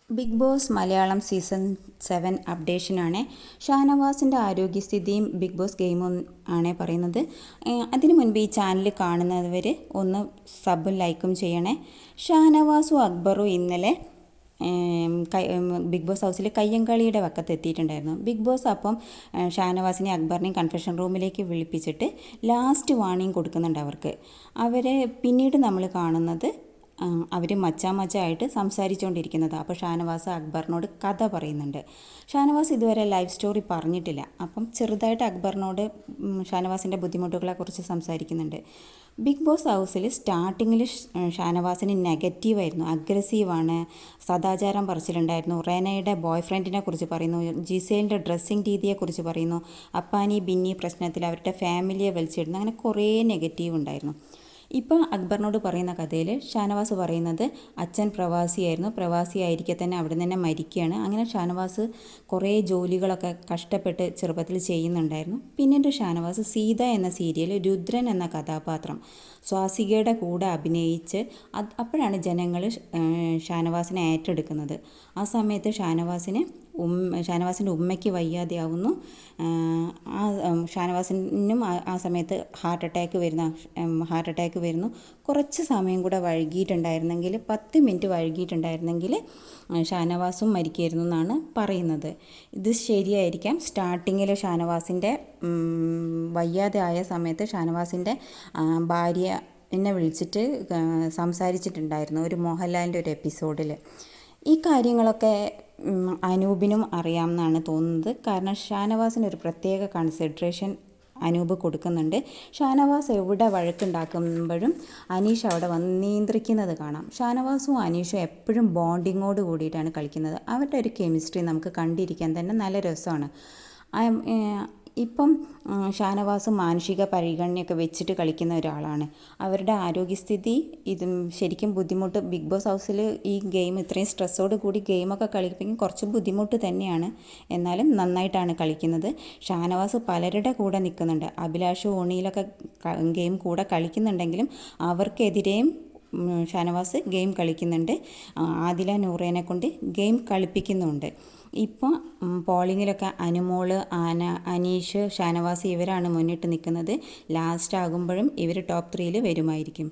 Big Boss Malayalam season 7 അപ്ഡേഷനാണ്. ഷാനവാസിൻ്റെ ആരോഗ്യസ്ഥിതിയും ബിഗ് ബോസ് ഗെയിമും ആണ് പറയുന്നത്. അതിനു മുൻപ് ഈ ചാനൽ കാണുന്നവർ ഒന്ന് സബും ലൈക്കും ചെയ്യണേ. ഷാനവാസും അക്ബറും ഇന്നലെ ബിഗ് ബോസ് ഹൗസിൽ കയ്യങ്കളിയുടെ വക്കത്തെത്തിയിട്ടുണ്ടായിരുന്നു. ബിഗ് ബോസ് അപ്പം ഷാനവാസിനെയും അക്ബറിനെയും കൺഫെഷൻ റൂമിലേക്ക് വിളിപ്പിച്ചിട്ട് ലാസ്റ്റ് വാർണിംഗ് കൊടുക്കുന്നുണ്ട് അവർക്ക്. അവരെ പിന്നീട് നമ്മൾ കാണുന്നത് അവർ മച്ചായിട്ട് സംസാരിച്ചുകൊണ്ടിരിക്കുന്നതാണ്. അപ്പോൾ ഷാനവാസ് അക്ബറിനോട് കഥ പറയുന്നുണ്ട്. ഷാനവാസ് ഇതുവരെ ലൈഫ് സ്റ്റോറി പറഞ്ഞിട്ടില്ല. അപ്പം ചെറുതായിട്ട് അക്ബറിനോട് ഷാനവാസിൻ്റെ ബുദ്ധിമുട്ടുകളെക്കുറിച്ച് സംസാരിക്കുന്നുണ്ട്. ബിഗ് ബോസ് ഹൗസിൽ സ്റ്റാർട്ടിങ്ങിൽ ഷാനവാസിന് നെഗറ്റീവായിരുന്നു, അഗ്രസീവാണ്, സദാചാരം പറച്ചിലുണ്ടായിരുന്നു, റെനയുടെ ബോയ് ഫ്രണ്ടിനെ കുറിച്ച് പറയുന്നു, ജിസേലിൻ്റെ ഡ്രസ്സിങ് രീതിയെക്കുറിച്ച് പറയുന്നു, അപ്പാനി ബിന്നി പ്രശ്നത്തിൽ അവരുടെ ഫാമിലിയെ വലിച്ചിടുന്നു, അങ്ങനെ കുറേ നെഗറ്റീവ് ഉണ്ടായിരുന്നു. ഇപ്പോൾ അക്ബറിനോട് പറയുന്ന കഥയിൽ ഷാനവാസ് പറയുന്നത് അച്ഛൻ പ്രവാസിയായിരിക്കെ തന്നെ അവിടെ തന്നെ മരിക്കുകയാണ്. അങ്ങനെ ഷാനവാസ് കുറേ ജോലികളൊക്കെ കഷ്ടപ്പെട്ട് ചെറുപ്പത്തിൽ ചെയ്യുന്നുണ്ടായിരുന്നു. പിന്നീട് ഷാനവാസ് സീത എന്ന സീരിയൽ രുദ്രൻ എന്ന കഥാപാത്രം സ്വാസികയുടെ കൂടെ അഭിനയിച്ച് അപ്പോഴാണ് ജനങ്ങൾ ഷാനവാസിനെ ഏറ്റെടുക്കുന്നത്. ആ സമയത്ത് ഷാനവാസിൻ്റെ ഉമ്മയ്ക്ക് വയ്യാതെയാവുന്നു. ഷാനവാസിനും ആ സമയത്ത് ഹാർട്ട് അറ്റാക്ക് വരുന്നു. കുറച്ച് സമയം കൂടെ വൈകിയിട്ടുണ്ടായിരുന്നെങ്കിൽ 10 മിനിറ്റ് വൈകിയിട്ടുണ്ടായിരുന്നെങ്കിൽ ഷാനവാസും മരിക്കുമായിരുന്നു എന്നാണ് പറയുന്നത്. ഇത് ശരിയായിരിക്കാം. സ്റ്റാർട്ടിങ്ങിൽ ഷാനവാസിൻ്റെ വയ്യാതെ ആയ സമയത്ത് ഷാനവാസിൻ്റെ ഭാര്യ എന്നെ വിളിച്ചിട്ട് സംസാരിച്ചിട്ടുണ്ടായിരുന്നു ഒരു മോഹൻലാലിൻ്റെ ഒരു എപ്പിസോഡിൽ. ഈ കാര്യങ്ങളൊക്കെ അനൂപിനും അറിയാമെന്നാണ് തോന്നുന്നത്. കാരണം ഷാനവാസിനൊരു പ്രത്യേക കൺസിഡറേഷൻ അനൂപ് കൊടുക്കുന്നുണ്ട്. ഷാനവാസ് എവിടെ വഴക്കുണ്ടാക്കുമ്പോഴും അനീഷ് അവിടെ വന്ന് നിയന്ത്രിക്കുന്നത് കാണാം. ഷാനവാസും അനീഷും എപ്പോഴും ബോണ്ടിങ്ങോട് കൂടിയിട്ടാണ് കളിക്കുന്നത്. അവരുടെ ഒരു കെമിസ്ട്രി നമുക്ക് കണ്ടിരിക്കാൻ തന്നെ നല്ല രസമാണ്. ഇപ്പം ഷാനവാസ് മാനുഷിക പരിഗണനയൊക്കെ വെച്ചിട്ട് കളിക്കുന്ന ഒരാളാണ്. അവരുടെ ആരോഗ്യസ്ഥിതി ശരിക്കും ബുദ്ധിമുട്ട്. ബിഗ് ബോസ് ഹൗസിൽ ഈ ഗെയിം ഇത്രയും സ്ട്രെസ്സോട് കൂടി ഗെയിമൊക്കെ കളിക്കുമെങ്കിൽ കുറച്ച് ബുദ്ധിമുട്ട് തന്നെയാണ്. എന്നാലും നന്നായിട്ടാണ് കളിക്കുന്നത്. ഷാനവാസ് പലരുടെ കൂടെ നിൽക്കുന്നുണ്ട്. അഭിലാഷ് ഓണിയിലൊക്കെ ഗെയിം കൂടെ കളിക്കുന്നുണ്ടെങ്കിലും അവർക്കെതിരെയും ഷാനവാസ് ഗെയിം കളിക്കുന്നുണ്ട്. ആദില നൂറേനെ കൊണ്ട് ഗെയിം കളിപ്പിക്കുന്നുണ്ട്. ഇപ്പോൾ പോളിങ്ങിലൊക്കെ അനുമോള്, അനീഷ്, ഷാനവാസ് ഇവരാണ് മുന്നിട്ട് നിൽക്കുന്നത്. ലാസ്റ്റ് ആകുമ്പോഴും ഇവർ ടോപ്പ് 3 വരുമായിരിക്കും.